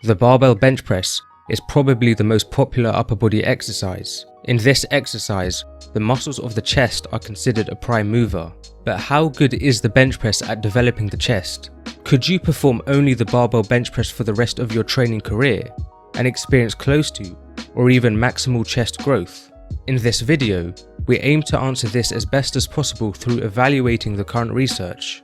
The barbell bench press is probably the most popular upper body exercise. In this exercise, the muscles of the chest are considered a prime mover. But how good is the bench press at developing the chest? Could you perform only the barbell bench press for the rest of your training career and experience close to or even maximal chest growth? In this video, we aim to answer this as best as possible through evaluating the current research.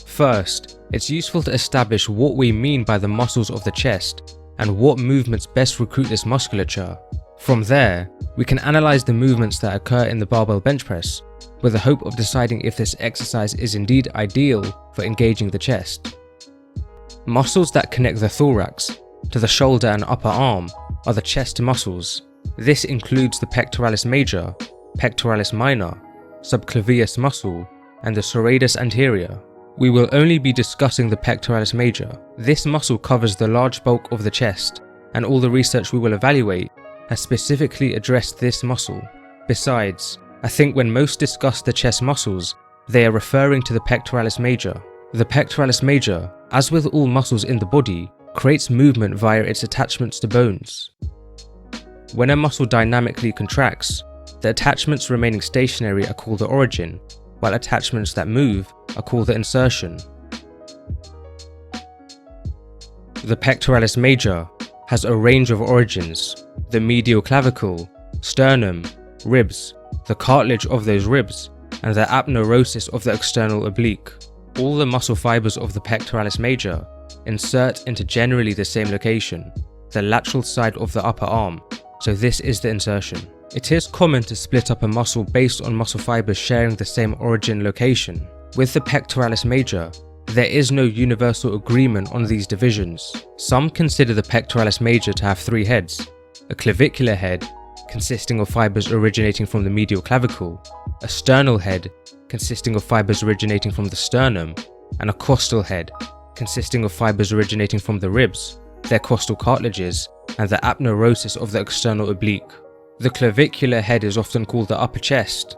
First, it's useful to establish what we mean by the muscles of the chest and what movements best recruit this musculature. From there, we can analyze the movements that occur in the barbell bench press with the hope of deciding if this exercise is indeed ideal for engaging the chest. Muscles that connect the thorax to the shoulder and upper arm are the chest muscles. This includes the pectoralis major, pectoralis minor, subclavius muscle, and the serratus anterior. We will only be discussing the pectoralis major. This muscle covers the large bulk of the chest, and all the research we will evaluate has specifically addressed this muscle. Besides, I think when most discuss the chest muscles, they are referring to the pectoralis major. The pectoralis major, as with all muscles in the body, creates movement via its attachments to bones. When a muscle dynamically contracts, the attachments remaining stationary are called the origin, while attachments that move are called the insertion. The pectoralis major has a range of origins: the medial clavicle, sternum, ribs, the cartilage of those ribs, and the aponeurosis of the external oblique. All the muscle fibers of the pectoralis major insert into generally the same location, the lateral side of the upper arm, so this is the insertion. It is common to split up a muscle based on muscle fibers sharing the same origin location. With the pectoralis major, there is no universal agreement on these divisions. Some consider the pectoralis major to have three heads: a clavicular head, consisting of fibers originating from the medial clavicle, a sternal head, consisting of fibers originating from the sternum, and a costal head, consisting of fibers originating from the ribs, their costal cartilages, and the aponeurosis of the external oblique. The clavicular head is often called the upper chest,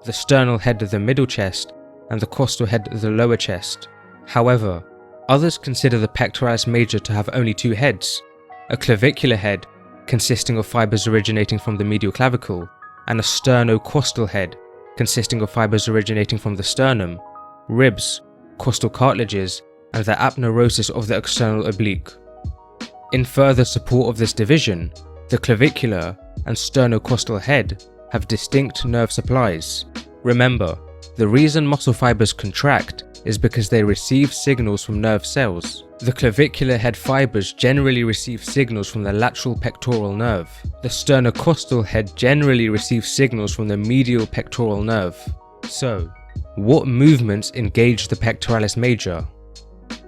the sternal head the middle chest, and the costal head the lower chest. However, others consider the pectoralis major to have only two heads: a clavicular head, consisting of fibers originating from the medial clavicle, and a sternocostal head, consisting of fibers originating from the sternum, ribs, costal cartilages, and the aponeurosis of the external oblique. In further support of this division, the clavicular and sternocostal head have distinct nerve supplies. Remember, the reason muscle fibers contract is because they receive signals from nerve cells. The clavicular head fibers generally receive signals from the lateral pectoral nerve. The sternocostal head generally receives signals from the medial pectoral nerve. So, what movements engage the pectoralis major?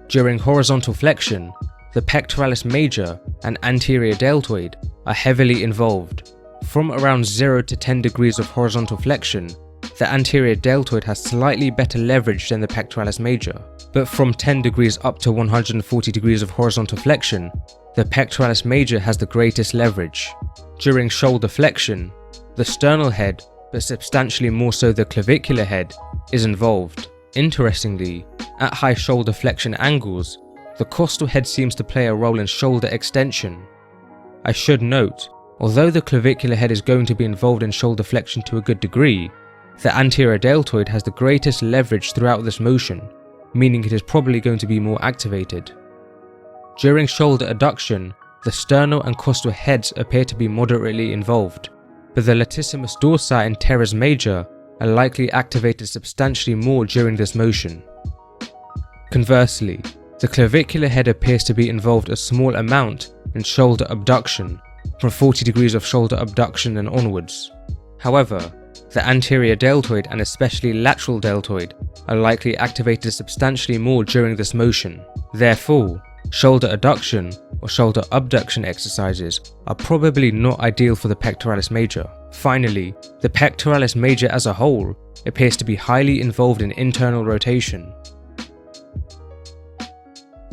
During horizontal flexion, the pectoralis major and anterior deltoid are heavily involved. From around 0 to 10 degrees of horizontal flexion, the anterior deltoid has slightly better leverage than the pectoralis major, but from 10 degrees up to 140 degrees of horizontal flexion, the pectoralis major has the greatest leverage. During shoulder flexion, the sternal head, but substantially more so the clavicular head, is involved. Interestingly, at high shoulder flexion angles, the costal head seems to play a role in shoulder extension. I should note, although the clavicular head is going to be involved in shoulder flexion to a good degree, the anterior deltoid has the greatest leverage throughout this motion, meaning it is probably going to be more activated. During shoulder adduction, the sternal and costal heads appear to be moderately involved, but the latissimus dorsi and teres major are likely activated substantially more during this motion. Conversely, the clavicular head appears to be involved a small amount in shoulder abduction, from 40 degrees of shoulder abduction and onwards. However, the anterior deltoid and especially lateral deltoid are likely activated substantially more during this motion. Therefore, shoulder adduction or shoulder abduction exercises are probably not ideal for the pectoralis major. Finally, the pectoralis major as a whole appears to be highly involved in internal rotation.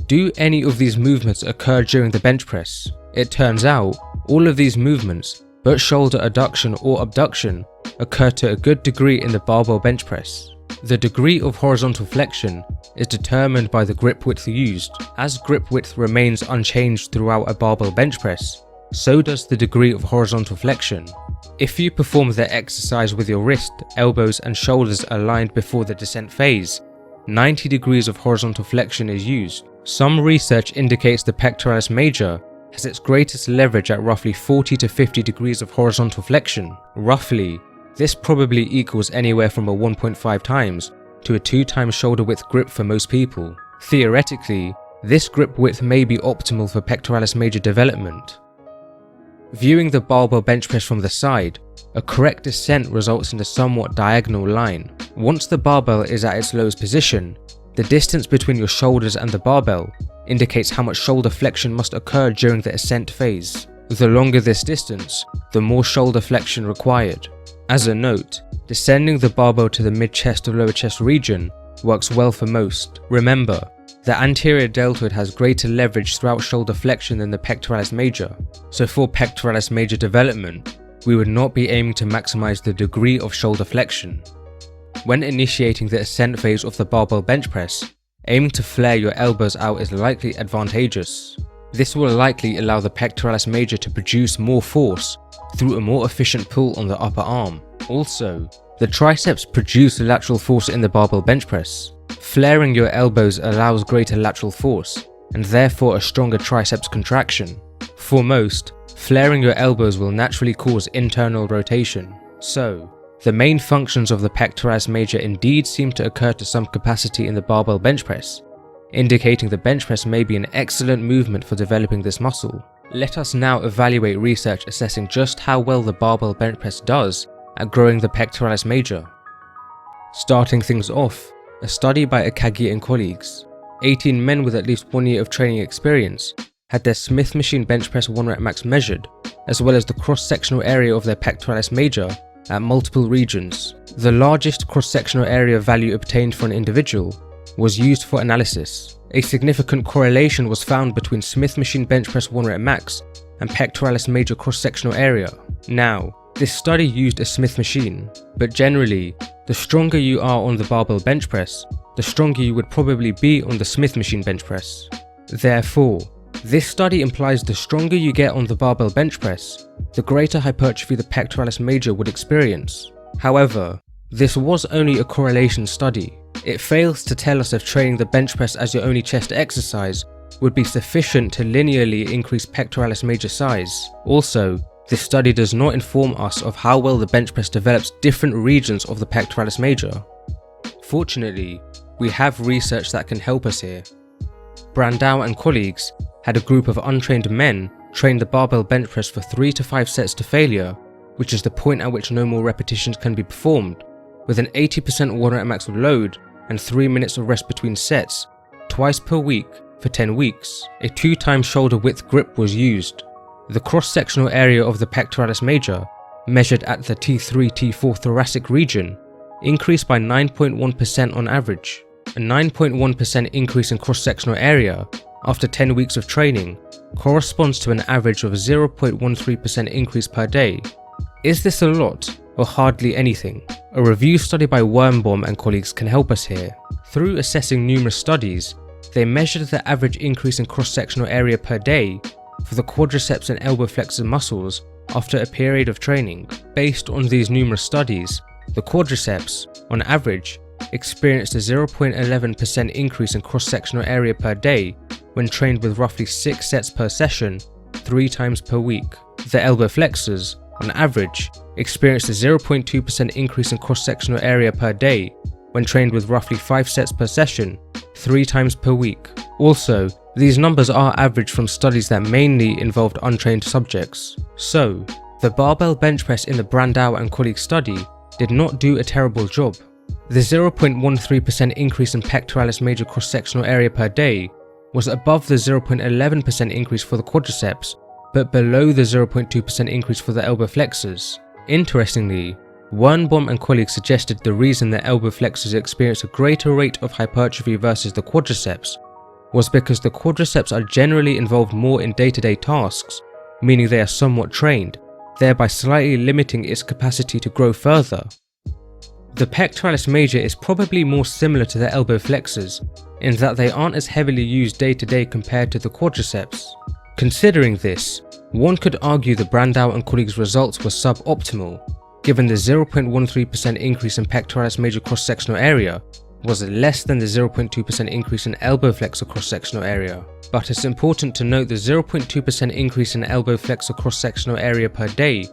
Do any of these movements occur during the bench press? It turns out, all of these movements, but shoulder adduction or abduction, occur to a good degree in the barbell bench press. The degree of horizontal flexion is determined by the grip width used. As grip width remains unchanged throughout a barbell bench press, so does the degree of horizontal flexion. If you perform the exercise with your wrist, elbows and shoulders aligned before the descent phase, 90 degrees of horizontal flexion is used. Some research indicates the pectoralis major has its greatest leverage at roughly 40 to 50 degrees of horizontal flexion. Roughly, this probably equals anywhere from a 1.5 times to a 2 times shoulder width grip for most people. Theoretically, this grip width may be optimal for pectoralis major development. Viewing the barbell bench press from the side, a correct descent results in a somewhat diagonal line. Once the barbell is at its lowest position, the distance between your shoulders and the barbell indicates how much shoulder flexion must occur during the ascent phase. The longer this distance, the more shoulder flexion required. As a note, descending the barbell to the mid-chest or lower chest region works well for most. Remember, the anterior deltoid has greater leverage throughout shoulder flexion than the pectoralis major, so for pectoralis major development, we would not be aiming to maximize the degree of shoulder flexion. When initiating the ascent phase of the barbell bench press, aiming to flare your elbows out is likely advantageous. This will likely allow the pectoralis major to produce more force through a more efficient pull on the upper arm. Also, the triceps produce lateral force in the barbell bench press. Flaring your elbows allows greater lateral force, and therefore a stronger triceps contraction. For most, flaring your elbows will naturally cause internal rotation. So, the main functions of the pectoralis major indeed seem to occur to some capacity in the barbell bench press, indicating the bench press may be an excellent movement for developing this muscle. Let us now evaluate research assessing just how well the barbell bench press does at growing the pectoralis major. Starting things off, a study by Akagi and colleagues, 18 men with at least 1 year of training experience, had their Smith machine bench press 1 rep max measured, as well as the cross-sectional area of their pectoralis major at multiple regions. The largest cross-sectional area value obtained for an individual was used for analysis. A significant correlation was found between Smith machine bench press 1 rep max and pectoralis major cross-sectional area. Now, this study used a Smith machine, but generally, the stronger you are on the barbell bench press, the stronger you would probably be on the Smith machine bench press. Therefore, this study implies the stronger you get on the barbell bench press, the greater hypertrophy the pectoralis major would experience. However, this was only a correlation study. It fails to tell us if training the bench press as your only chest exercise would be sufficient to linearly increase pectoralis major size. Also, this study does not inform us of how well the bench press develops different regions of the pectoralis major. Fortunately, we have research that can help us here. Brandau and colleagues had a group of untrained men train the barbell bench press for 3 to 5 sets to failure, which is the point at which no more repetitions can be performed, with an 80% 1 rep max load and 3 minutes of rest between sets, twice per week for 10 weeks. A 2 times shoulder width grip was used. The cross-sectional area of the pectoralis major, measured at the T3-T4 thoracic region, increased by 9.1% on average. A 9.1% increase in cross-sectional area after 10 weeks of training corresponds to an average of 0.13% increase per day. Is this a lot or hardly anything? A review study by Wormbaum and colleagues can help us here. Through assessing numerous studies, they measured the average increase in cross-sectional area per day for the quadriceps and elbow flexor muscles after a period of training. Based on these numerous studies, the quadriceps, on average, experienced a 0.11% increase in cross-sectional area per day when trained with roughly 6 sets per session, 3 times per week. The elbow flexors, on average, experienced a 0.2% increase in cross-sectional area per day when trained with roughly 5 sets per session, 3 times per week. Also, these numbers are average from studies that mainly involved untrained subjects. So, the barbell bench press in the Brandau and colleagues study did not do a terrible job. The 0.13% increase in pectoralis major cross-sectional area per day was above the 0.11% increase for the quadriceps, but below the 0.2% increase for the elbow flexors. Interestingly, Wormbaum and colleagues suggested the reason the elbow flexors experience a greater rate of hypertrophy versus the quadriceps was because the quadriceps are generally involved more in day-to-day tasks, meaning they are somewhat trained, thereby slightly limiting its capacity to grow further. The pectoralis major is probably more similar to the elbow flexors in that they aren't as heavily used day to day compared to the quadriceps. Considering this, one could argue the Brandau and colleagues' results were suboptimal, given the 0.13% increase in pectoralis major cross-sectional area was less than the 0.2% increase in elbow flexor cross-sectional area. But it's important to note the 0.2% increase in elbow flexor cross-sectional area per day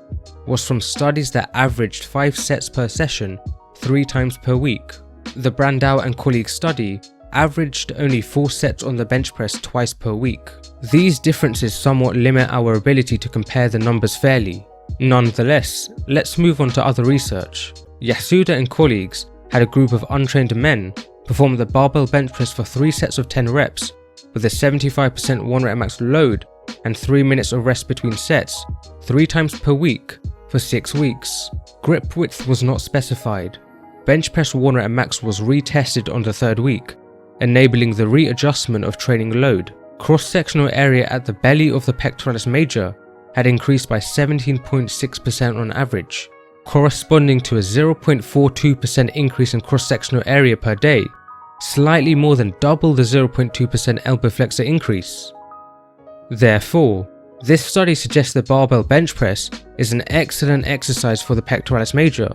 was from studies that averaged 5 sets per session 3 times per week. The Brandau and colleagues study averaged only 4 sets on the bench press twice per week. These differences somewhat limit our ability to compare the numbers fairly. Nonetheless, let's move on to other research. Yasuda and colleagues had a group of untrained men perform the barbell bench press for 3 sets of 10 reps with a 75% 1 rep max load and 3 minutes of rest between sets 3 times per week for 6 weeks. Grip width was not specified. Bench press 1 rep max was retested on the 3rd week, enabling the readjustment of training load. Cross-sectional area at the belly of the pectoralis major had increased by 17.6% on average, corresponding to a 0.42% increase in cross-sectional area per day, slightly more than double the 0.2% elbow flexor increase. Therefore, this study suggests the barbell bench press is an excellent exercise for the pectoralis major.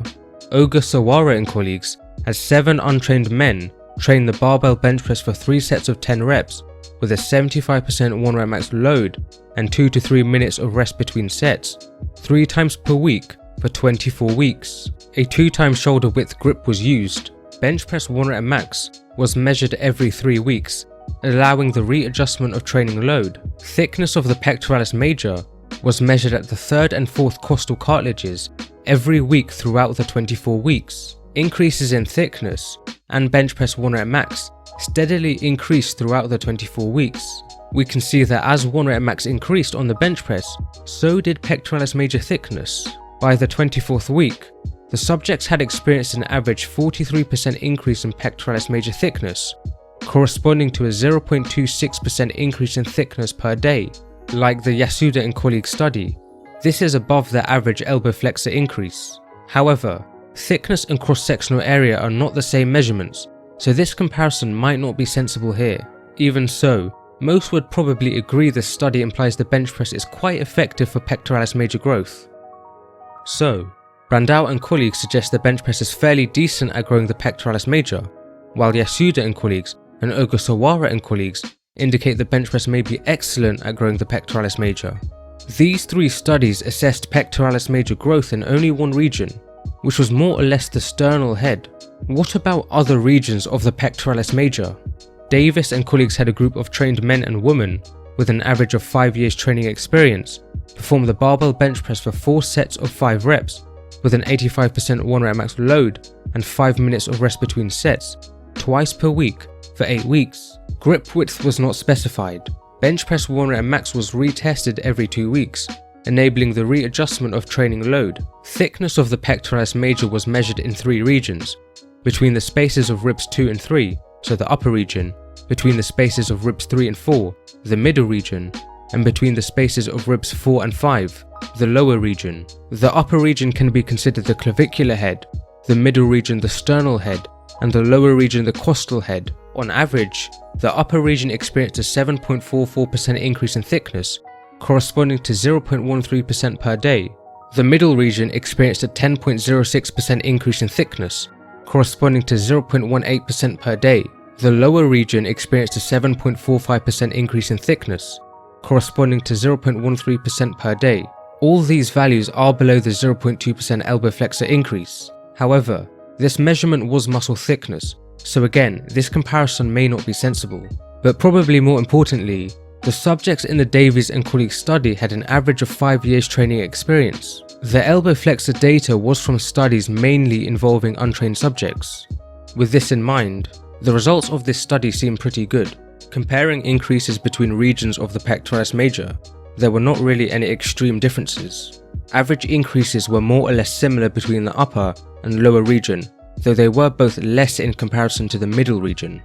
Ogasawara and colleagues had 7 untrained men train the barbell bench press for 3 sets of 10 reps with a 75% 1 rep max load and 2 to 3 minutes of rest between sets 3 times per week for 24 weeks. A 2 times shoulder width grip was used. Bench press 1 rep max was measured every 3 weeks, allowing the readjustment of training load. Thickness of the pectoralis major was measured at the 3rd and 4th costal cartilages every week throughout the 24 weeks. Increases in thickness and bench press 1 rep max steadily increased throughout the 24 weeks. We can see that as 1 rep max increased on the bench press, so did pectoralis major thickness. By the 24th week, the subjects had experienced an average 43% increase in pectoralis major thickness, corresponding to a 0.26% increase in thickness per day. Like the Yasuda and colleagues study, this is above the average elbow flexor increase. However, thickness and cross-sectional area are not the same measurements, so this comparison might not be sensible here. Even so, most would probably agree this study implies the bench press is quite effective for pectoralis major growth. So, Brandau and colleagues suggest the bench press is fairly decent at growing the pectoralis major, while Yasuda and colleagues and Ogasawara and colleagues indicate the bench press may be excellent at growing the pectoralis major. These 3 studies assessed pectoralis major growth in only one region, which was more or less the sternal head. What about other regions of the pectoralis major? Davis and colleagues had a group of trained men and women with an average of 5 years training experience perform the barbell bench press for 4 sets of 5 reps with an 85% 1 rep max load and 5 minutes of rest between sets twice per week for 8 weeks. Grip width was not specified. Bench press 1 rep max was retested every 2 weeks, enabling the readjustment of training load. Thickness of the pectoralis major was measured in 3 regions, between the spaces of ribs 2 and 3, so the upper region, between the spaces of ribs 3 and 4, the middle region, and between the spaces of ribs 4 and 5, the lower region. The upper region can be considered the clavicular head, the middle region the sternal head, and the lower region the costal head. On average, the upper region experienced a 7.44% increase in thickness, corresponding to 0.13% per day. The middle region experienced a 10.06% increase in thickness, corresponding to 0.18% per day. The lower region experienced a 7.45% increase in thickness, corresponding to 0.13% per day. All these values are below the 0.2% elbow flexor increase. However, this measurement was muscle thickness, so again, this comparison may not be sensible. But probably more importantly, the subjects in the Davies and colleagues study had an average of 5 years training experience. The elbow flexor data was from studies mainly involving untrained subjects. With this in mind, the results of this study seem pretty good. Comparing increases between regions of the pectoralis major, there were not really any extreme differences. Average increases were more or less similar between the upper and lower region, though they were both less in comparison to the middle region.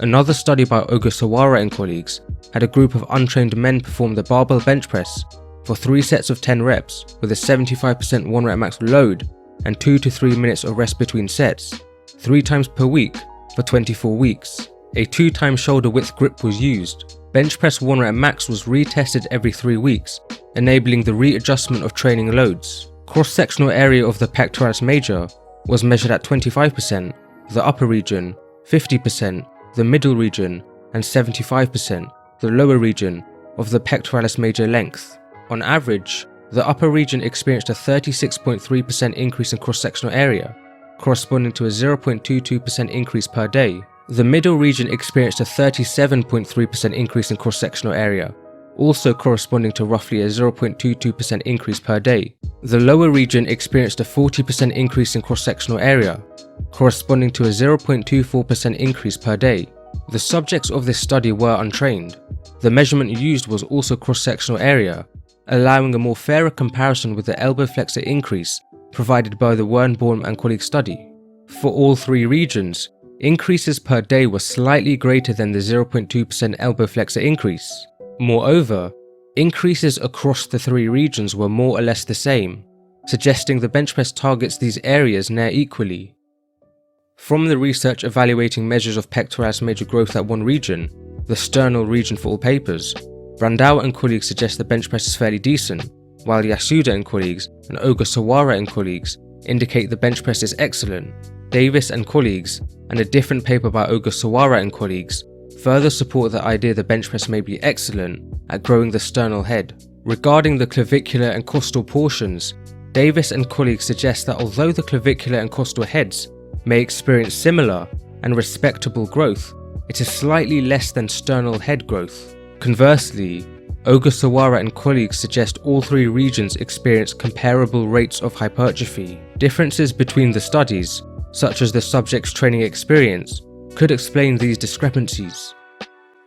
Another study by Ogasawara and colleagues had a group of untrained men perform the barbell bench press for 3 sets of 10 reps with a 75% 1 rep max load and 2 to 3 minutes of rest between sets, 3 times per week for 24 weeks. A 2-time shoulder width grip was used. Bench press 1 rep max was retested every 3 weeks, enabling the readjustment of training loads. Cross-sectional area of the pectoralis major was measured at 25%, the upper region 50%, the middle region, and 75%, the lower region, of the pectoralis major length. On average, the upper region experienced a 36.3% increase in cross-sectional area, corresponding to a 0.22% increase per day. The middle region experienced a 37.3% increase in cross-sectional area, also corresponding to roughly a 0.22% increase per day. The lower region experienced a 40% increase in cross-sectional area, corresponding to a 0.24% increase per day. The subjects of this study were untrained. The measurement used was also cross-sectional area, allowing a more fairer comparison with the elbow flexor increase provided by the Wernborn and colleagues study. For all 3 regions, increases per day were slightly greater than the 0.2% elbow flexor increase. Moreover, increases across the 3 regions were more or less the same, suggesting the bench press targets these areas near equally. From the research evaluating measures of pectoralis major growth at one region, the sternal region for all papers, Brandao and colleagues suggest the bench press is fairly decent, while Yasuda and colleagues and Ogasawara and colleagues indicate the bench press is excellent. Davis and colleagues, and a different paper by Ogasawara and colleagues, further support the idea the bench press may be excellent at growing the sternal head. Regarding the clavicular and costal portions, Davis and colleagues suggest that although the clavicular and costal heads may experience similar and respectable growth, it is slightly less than sternal head growth. Conversely, Ogasawara and colleagues suggest all 3 regions experience comparable rates of hypertrophy. Differences between the studies, such as the subject's training experience, could explain these discrepancies.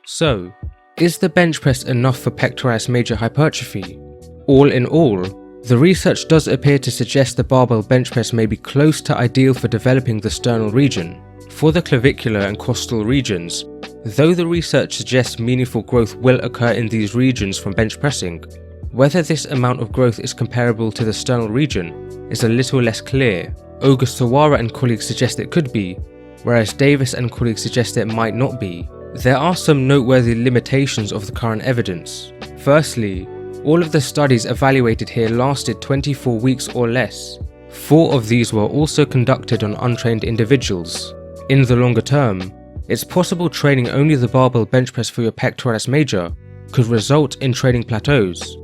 So, is the bench press enough for pectoralis major hypertrophy? All in all, the research does appear to suggest the barbell bench press may be close to ideal for developing the sternal region. For the clavicular and costal regions, though the research suggests meaningful growth will occur in these regions from bench pressing, whether this amount of growth is comparable to the sternal region is a little less clear. Ogasawara and colleagues suggest it could be, whereas Davis and colleagues suggest it might not be. There are some noteworthy limitations of the current evidence. Firstly, all of the studies evaluated here lasted 24 weeks or less. 4 of these were also conducted on untrained individuals. In the longer term, it's possible training only the barbell bench press for your pectoralis major could result in training plateaus.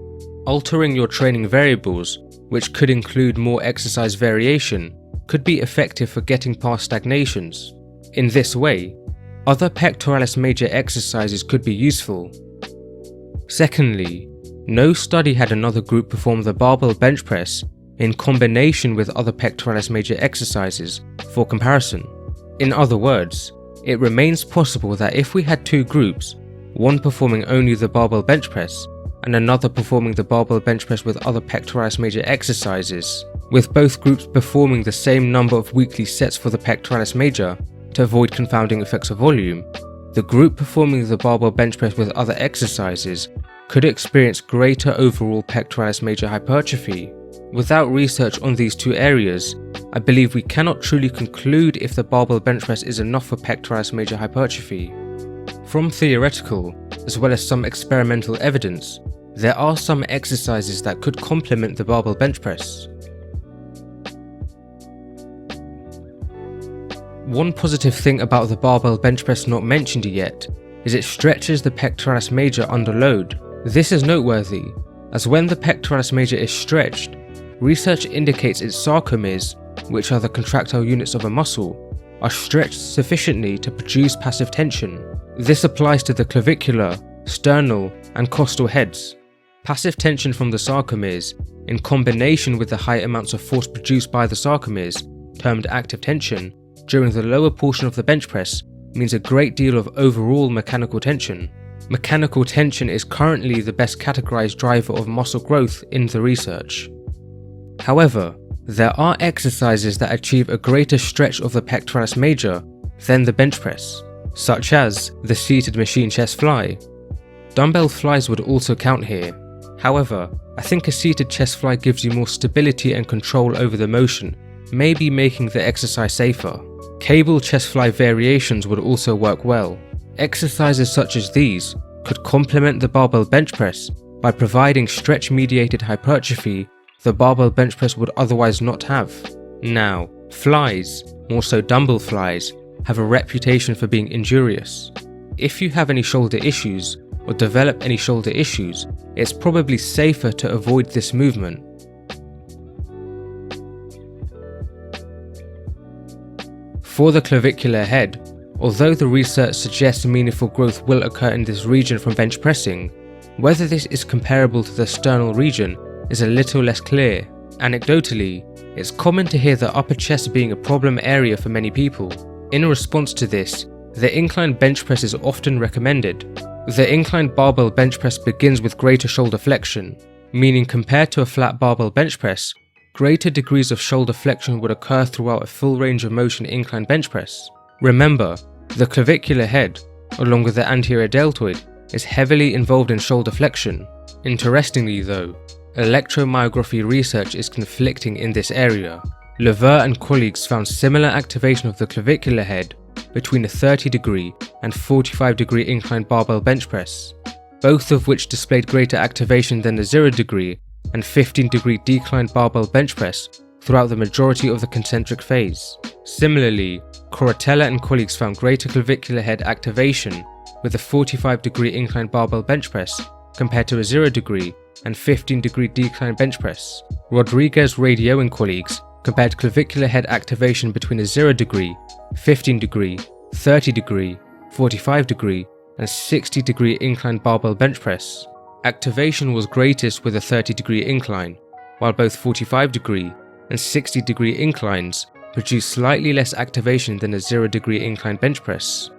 Altering your training variables, which could include more exercise variation, could be effective for getting past stagnations. In this way, other pectoralis major exercises could be useful. Secondly, no study had another group perform the barbell bench press in combination with other pectoralis major exercises for comparison. In other words, it remains possible that if we had 2 groups, one performing only the barbell bench press and another performing the barbell bench press with other pectoralis major exercises, with both groups performing the same number of weekly sets for the pectoralis major to avoid confounding effects of volume, the group performing the barbell bench press with other exercises could experience greater overall pectoralis major hypertrophy. Without research on these 2 areas, I believe we cannot truly conclude if the barbell bench press is enough for pectoralis major hypertrophy. From theoretical, as well as some experimental evidence, there are some exercises that could complement the barbell bench press. One positive thing about the barbell bench press not mentioned yet is it stretches the pectoralis major under load. This is noteworthy, as when the pectoralis major is stretched, research indicates its sarcomeres, which are the contractile units of a muscle, are stretched sufficiently to produce passive tension. This applies to the clavicular, sternal, and costal heads. Passive tension from the sarcomeres, in combination with the high amounts of force produced by the sarcomeres, termed active tension, during the lower portion of the bench press, means a great deal of overall mechanical tension. Mechanical tension is currently the best categorized driver of muscle growth in the research. However, there are exercises that achieve a greater stretch of the pectoralis major than the bench press, such as the seated machine chest fly. Dumbbell flies would also count here. However, I think a seated chest fly gives you more stability and control over the motion maybe making the exercise safer. Cable chest fly variations would also work well. Exercises such as these could complement the barbell bench press by providing stretch-mediated hypertrophy the barbell bench press would otherwise not have. Now, flies, more so dumbbell flies, have a reputation for being injurious. If you have any shoulder issues or develop any shoulder issues, it's probably safer to avoid this movement. For the clavicular head, although the research suggests meaningful growth will occur in this region from bench pressing, whether this is comparable to the sternal region is a little less clear. Anecdotally, it's common to hear the upper chest being a problem area for many people. In response to this, the inclined bench press is often recommended. The inclined barbell bench press begins with greater shoulder flexion, meaning compared to a flat barbell bench press, greater degrees of shoulder flexion would occur throughout a full range of motion inclined bench press. Remember, the clavicular head, along with the anterior deltoid, is heavily involved in shoulder flexion. Interestingly though, electromyography research is conflicting in this area. Lever and colleagues found similar activation of the clavicular head between a 30° and 45° inclined barbell bench press, both of which displayed greater activation than the 0° and 15° declined barbell bench press throughout the majority of the concentric phase. Similarly, Cortella and colleagues found greater clavicular head activation with a 45° inclined barbell bench press compared to a 0° and 15° declined bench press. Rodriguez, Radio and colleagues compared clavicular head activation between a 0°, 15°, 30°, 45° and 60° inclined barbell bench press. Activation was greatest with a 30° incline, while both 45° and 60° inclines produced slightly less activation than a 0° inclined bench press.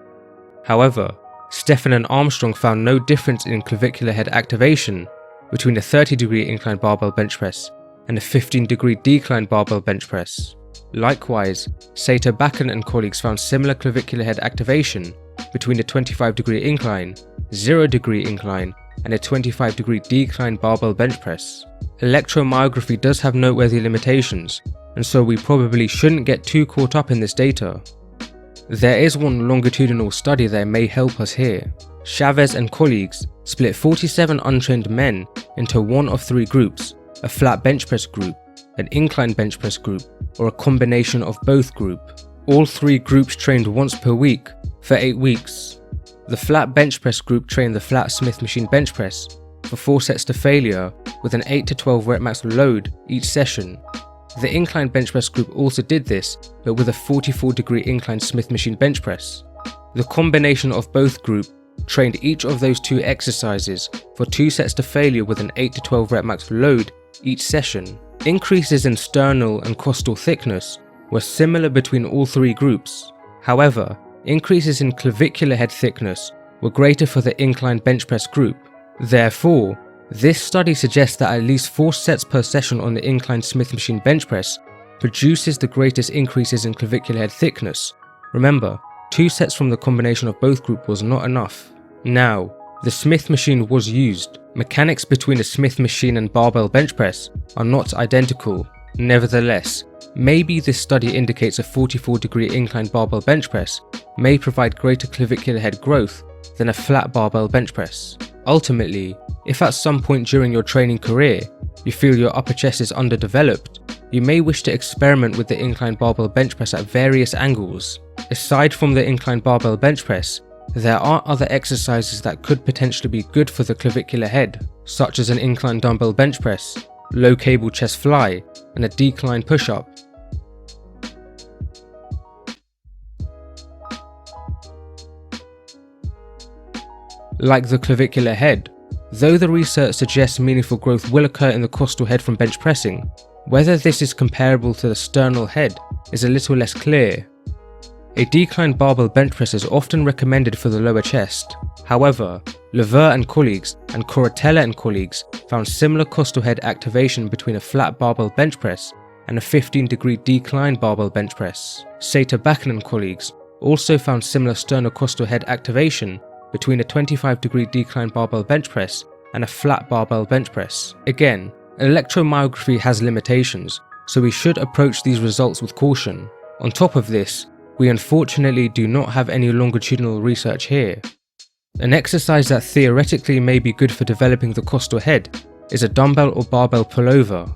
However, Stephan and Armstrong found no difference in clavicular head activation between a 30° inclined barbell bench press and a 15° declined barbell bench press. Likewise, Sater Bakken and colleagues found similar clavicular head activation between a 25° incline, 0° incline, and a 25° decline barbell bench press. Electromyography does have noteworthy limitations, and so we probably shouldn't get too caught up in this data. There is one longitudinal study that may help us here. Chavez and colleagues split 47 untrained men into one of three groups: a flat bench press group, an incline bench press group, or a combination of both group. All three groups trained once per week for 8 weeks. The flat bench press group trained the flat Smith machine bench press for 4 sets to failure with an 8 to 12 rep max load each session. The incline bench press group also did this, but with a 44° incline Smith machine bench press. The combination of both group trained each of those 2 exercises for 2 sets to failure with an 8 to 12 rep max load each session. Increases in sternal and costal thickness were similar between all 3 groups. However, increases in clavicular head thickness were greater for the incline bench press group. Therefore, this study suggests that at least 4 sets per session on the incline Smith machine bench press produces the greatest increases in clavicular head thickness. Remember, 2 sets from the combination of both group was not enough. Now, the Smith machine was used. Mechanics between a Smith machine and barbell bench press are not identical. Nevertheless, maybe this study indicates a 44° inclined barbell bench press may provide greater clavicular head growth than a flat barbell bench press. Ultimately, if at some point during your training career you feel your upper chest is underdeveloped, you may wish to experiment with the inclined barbell bench press at various angles. Aside from the inclined barbell bench press, there are other exercises that could potentially be good for the clavicular head, such as an inclined dumbbell bench press, low cable chest fly, and a decline push-up. Like the clavicular head, though the research suggests meaningful growth will occur in the costal head from bench pressing, whether this is comparable to the sternal head is a little less clear. A declined barbell bench press is often recommended for the lower chest. However, Lever and colleagues and Cortella and colleagues found similar costal head activation between a flat barbell bench press and a 15° declined barbell bench press. Sater Bakken and colleagues also found similar sternocostal head activation between a 25° declined barbell bench press and a flat barbell bench press. Again, electromyography has limitations, so we should approach these results with caution. On top of this, we unfortunately do not have any longitudinal research here. An exercise that theoretically may be good for developing the costal head is a dumbbell or barbell pullover.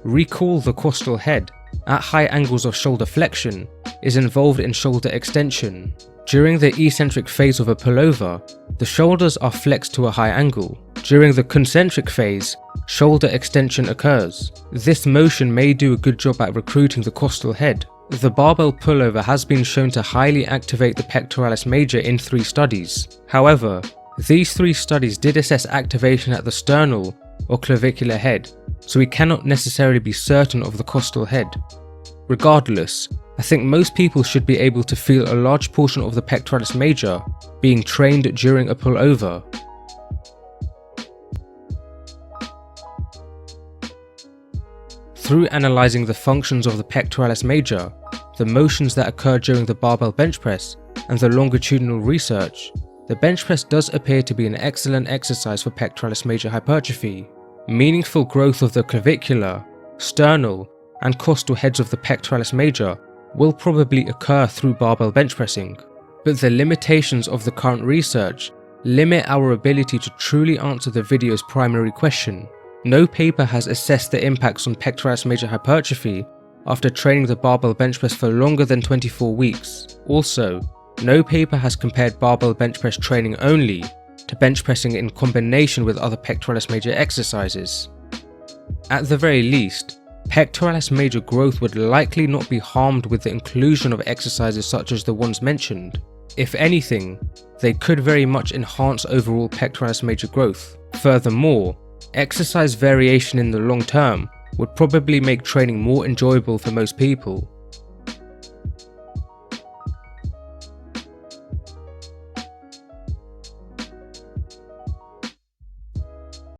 Recall the costal head, at high angles of shoulder flexion, is involved in shoulder extension. During the eccentric phase of a pullover, the shoulders are flexed to a high angle. During the concentric phase, shoulder extension occurs. This motion may do a good job at recruiting the costal head. The barbell pullover has been shown to highly activate the pectoralis major in 3 studies. However, these 3 studies did assess activation at the sternal or clavicular head, so we cannot necessarily be certain of the costal head. Regardless, I think most people should be able to feel a large portion of the pectoralis major being trained during a pullover. Through analysing the functions of the pectoralis major, the motions that occur during the barbell bench press, and the longitudinal research, the bench press does appear to be an excellent exercise for pectoralis major hypertrophy. Meaningful growth of the clavicular, sternal, and costal heads of the pectoralis major will probably occur through barbell bench pressing, but the limitations of the current research limit our ability to truly answer the video's primary question. No paper has assessed the impacts on pectoralis major hypertrophy after training the barbell bench press for longer than 24 weeks. Also, no paper has compared barbell bench press training only to bench pressing in combination with other pectoralis major exercises. At the very least, pectoralis major growth would likely not be harmed with the inclusion of exercises such as the ones mentioned. If anything, they could very much enhance overall pectoralis major growth. Furthermore, exercise variation in the long term would probably make training more enjoyable for most people.